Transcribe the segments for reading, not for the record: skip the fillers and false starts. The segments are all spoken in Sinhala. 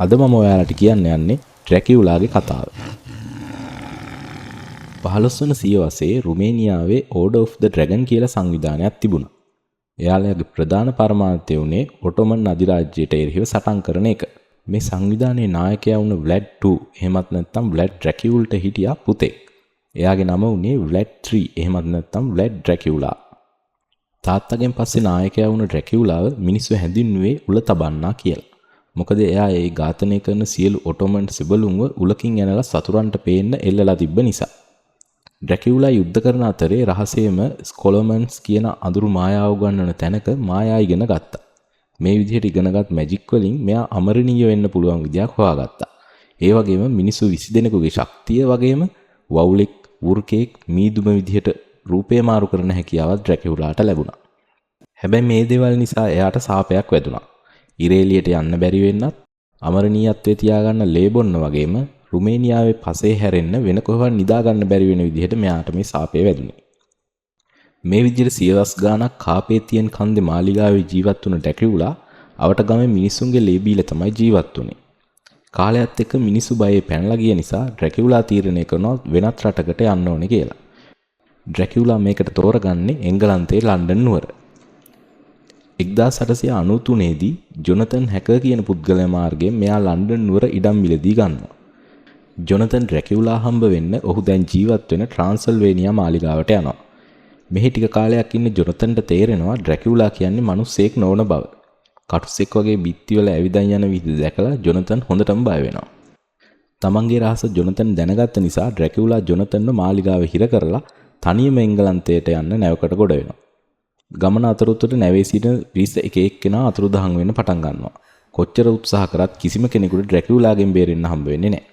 අද මම ඔයාලට කියන්න යන්නේ ඩ්‍රැකියුලාගේ කතාව. 15 වන සියවසේ රුමේනියාවේ Order of the Dragon කියලා සංවිධානයක් තිබුණා. එයාලගේ ප්‍රධාන පරමාර්ථය උනේ ඔටෝමන් අධිරාජ්‍යයට එරෙහිව සටන් කරන එක. මේ සංවිධානයේ නායකයා වුණ ව්ලැඩ් 2 එහෙමත් නැත්නම් ව්ලැඩ් ඩ්‍රැකියුල්ට හිටියා පුතෙක්. එයාගේ නම උනේ ව්ලැඩ් 3 එහෙමත් නැත්නම් ව්ලැඩ් ඩ්‍රැකියුලා. තාත්තගෙන් පස්සේ නායකයා වුණ ඩ්‍රැකියුලාව මිනිස්සු හැඳින්නුවේ උල තබන්නා කියලා. මොකද එයා ඒ ඝාතනය කරන සියලු ඔටෝමන් සිබළුන්ව උලකින් ඇනලා සතුරන්ට පේන්න එල්ලලා තිබ්බ නිසා. ඩ්‍රැකියුලා යුද්ධ කරන අතරේ රහසේම ස්කොලොමන්ස් කියන අඳුරු මායාව උගන්වන තැනක මායා ඉගෙන ගත්තා. මේ විදිහට ඉගෙනගත් මැජික් වලින් මෙයා අමරණීය වෙන්න පුළුවන් විදියක් හොයාගත්තා. ඒ වගේම මිනිස්සු 20 දෙනෙකුගේ ශක්තිය වගේම වවුලෙක්, වෘකෙක්, මීදුම විදිහට රූපේ මාරු කරන හැකියාවක් ඩ්‍රැකියුලාට ලැබුණා. හැබැයි මේ දේවල් නිසා එයාට සාපයක් වැදුනා. ඉරේලියට යන්න බැරි වෙන්නත්, අමරණීයත්වයේ තියාගන්න ලේ බොන්න වගේම රුමේනියාවේ පසේ හැරෙන්න වෙන කොහෙවත් නිදා ගන්න බැරි වෙන විදිහට මෙයාට මේ සාපය වැදුනේ. මේ විදිහට සියවස් ගාණක් කාපේතියන් කන්දේ මාලිගාවේ ජීවත් වුණ ඩ්‍රැකියුලා අවට ගමේ මිනිසුන්ගේ ලේ බීලා තමයි ජීවත් වුනේ. කාලයත් එක්ක මිනිස්සු බයේ පැනලා ගිය නිසා ඩ්‍රැකියුලා තීරණය කරනවා වෙනත් රටකට යන්න ඕනේ කියලා. ඩ්‍රැකියුලා මේකට තෝරගන්නේ එංගලන්තයේ ලන්ඩන් නුවර. 1893 දී ජොනතන් හැකර් කියන පුද්ගලයා මාර්ගයෙන් මෙයා ලන්ඩන් නුවර ඉඩම් මිලදී ගන්නවා. ජොනතන් ඩ්‍රැකියුලා හම්බ වෙන්න ඔහු දැන් ජීවත් වෙන ට්‍රාන්සල්වේනියා මාලිගාවට යනවා. මෙහි ටික කාලයක් ඉන්න ජොනතන්ට තේරෙනවා ඩ්‍රැකියුලා කියන්නේ මිනිස්සෙක් නොවන බව. කටුසෙක් වගේ බිත්තිවල ඇවිදන් යන විදිහ දැකලා ජොනතන් හොඳටම බය වෙනවා. තමන්ගේ රහස ජොනතන් දැනගත්ත නිසා ඩ්‍රැකියුලා ජොනතන්ව මාලිගාවේ හිර කරලා තනියම එංගලන්තයට යන්න නැවකට ගොඩ වෙනවා. ගමන අතරතුර නැවේ සිටින පිරිස එක එක්කෙනා අතුරුදහන් වෙන්න පටන් ගන්නවා. කොච්චර උත්සාහ කරත් කිසිම කෙනෙකුට ඩ්‍රැකියුලාගෙන් බේරෙන්න හම්බ වෙන්නේ නැහැ.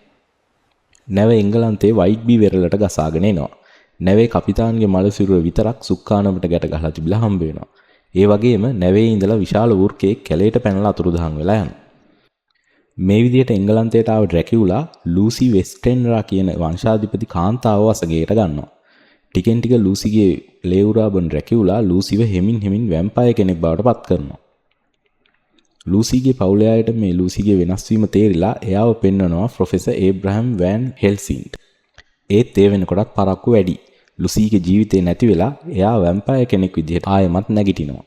නැව එංගලන්තයේ වයිට්බී වෙරළට ගසාගෙන එනවා. නැවේ කපිතාන්ගේ මල සිරුර විතරක් සුක්කානමට ගැට ගහලා තිබිලා හම්බ වෙනවා. ඒ වගේම නැවේ ඉඳලා විශාල වෘකෙක් කැලේට පැනලා අතුරුදහන් වෙලා යනවා. මේ විදිහට එංගලන්තයට ආව ඩ්‍රැකියුලා ලූසි වෙස්ටෙන්රා කියන වංශාධිපති කාන්තාව වසඟයට ගන්නවා. ටිකෙන් ටික ලූසිගේ ලේවුරා බන් ඩ්‍රැකියුලා ලූසිව හෙමින් වැම්පයර් කෙනෙක් බවට පත් කරනවා. ලූසිගේ පවුලේ අයට මේ ලූසිගේ වෙනස් වීම තේරිලා එයාව පෙන්වනවා ප්‍රොෆෙසර් ඒබ්‍රහම් වෑන් හෙල්සින්ට්. ඒත් ඒ වෙනකොටත් පරක්කු වැඩි. ලූසිගේ ජීවිතේ නැති වෙලා එයා වැම්පයර් කෙනෙක් විදිහට ආයෙමත් නැගිටිනවා.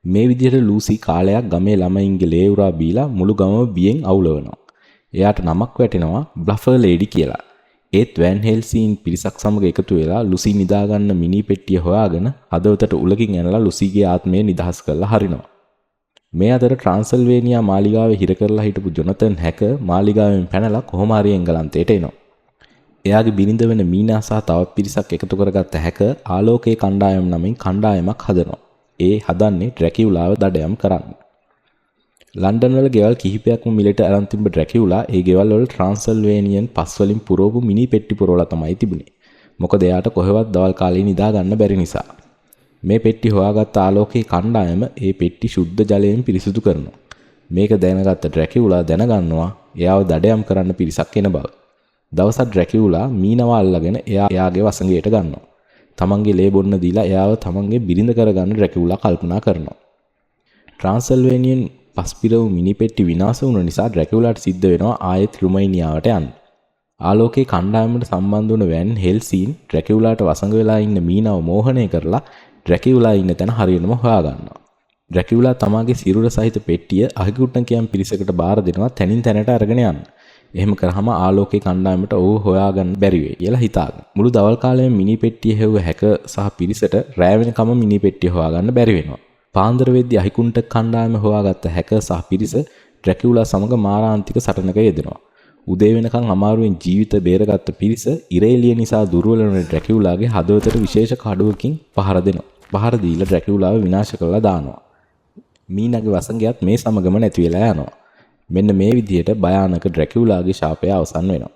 මේ විදිහට ලූසි කාලයක් ගමේ ළමයින්ගේ ලේවුරා බීලා මුළු ගමම බියෙන් අවුලවනවා. එයාට නමක් වැටෙනවා බ්ලෆර් ලේඩි කියලා. ඒත් වෑන් හෙල්සින් පිරිසක් සමග එකතු වෙලා ලුසි නිදාගන්න මිනි පෙට්ටිය හොයාගෙන හදවතට උලකින් ඇනලා ලුසිගේ ආත්මය නිදහස් කරලා හරිනවා. මේ අතර ට්‍රාන්සල්වේනියා මාලිගාවේ හිර කරලා හිටපු ජොනතන් හැකර් මාලිගාවෙන් පැනලා කොහොම හරි එංගලන්තයට එනවා. එයාගේ බිරිඳ වෙන මීනා සහ තවත් පිරිසක් එකතු කරගත්ත හැකර් ආලෝකයේ කණ්ඩායම් නමින් කණ්ඩායමක් හදනවා. ඒ හදන්නේ ඩ්‍රැකියුලාව දඩයම් කරන්න. ලන්ඩන් වල ගෙවල් කිහිපයක්ම මිලට අරන් තිබ්බ ඩ්‍රැකියුලා ඒ ගෙවල් වල ට්‍රාන්සල්වේනියන් පස් වලින් පුරවපු මිනි පෙට්ටි පුරවලා තමයි තිබුණේ. මොකද එයාට කොහෙවත් දවල් කාලේ නිදා ගන්න බැරි නිසා. මේ පෙට්ටි හොයාගත්ත ආලෝකයේ කණ්ඩායම ඒ පෙට්ටි ශුද්ධ ජලයෙන් පිරිසිදු කරනවා. මේක දැනගත්ත ඩ්‍රැකියුලා දැනගන්නවා එයාව දඩයම් කරන්න පිරිසක් එන බව. දවසක් ඩ්‍රැකියුලා මීනව අල්ලගෙන එයාගේ වසඟයට ගන්නවා. තමන්ගේ ලේ බොන්න දීලා එයාව තමන්ගේ බිරිඳ කරගන්න ඩ්‍රැකියුලා කල්පනා කරනවා. ට්‍රාන්සල්වේනියන් පස්පිරව් මිනි පෙට්ටි විනාශ වුණ නිසා ඩ්‍රැකියුලාට සිද්ධ වෙනවා ආයෙත් රුමේනියාවට යන්න. ආලෝකයේ කණ්ඩායමට සම්බන්ධ වුණ වෑන් හෙල්සින් ඩ්‍රැකියුලාට වසඟ වෙලා ඉන්න මීනාව මෝහනය කරලා ඩ්‍රැකියුලා ඉන්න තැන හරියටම හොයාගන්නවා. ඩ්‍රැකියුලා තමාගේ සිරුර සහිත පෙට්ටිය අහිකුට්ටන් පිරිසකට බාර දෙනවා තැනින් තැනට අරගෙන යන්න. එහෙම කරාම ආලෝකයේ කණ්ඩායමට ඔහු හොයාගන්න බැරි වෙයි කියලා හිතාගෙන. මුළු දවල් කාලෙම මිනි පෙට්ටිය හෙව්ව හැකර් සහ පිරිසට රැ වෙනකම මිනි පෙට්ටිය හොයාගන්න බැරි වෙනවා. පාන්දර වෙද්දී අහිකුන්ට කණ්ඩායම හොයාගත්ත හැකර් සහ පිරිස ඩ්‍රැකියුලා සමග මාරාන්තික සටනක යෙදෙනවා. උදේ වෙනකන් අමාරුවෙන් ජීවිත බේරගත්ත පිරිස ඉරේලිය නිසා දුර්වල වෙන ඩ්‍රැකියුලාගේ හදවතට විශේෂ කඩුවකින් පහර දෙනවා. පහර දීලා ඩ්‍රැකියුලාව විනාශ කරලා දානවා. මීනාගේ වසඟයත් මේ සමගම නැති වෙලා යනවා. මෙන්න මේ විදිහට භයානක ඩ්‍රැකියුලාගේ ශාපය අවසන් වෙනවා.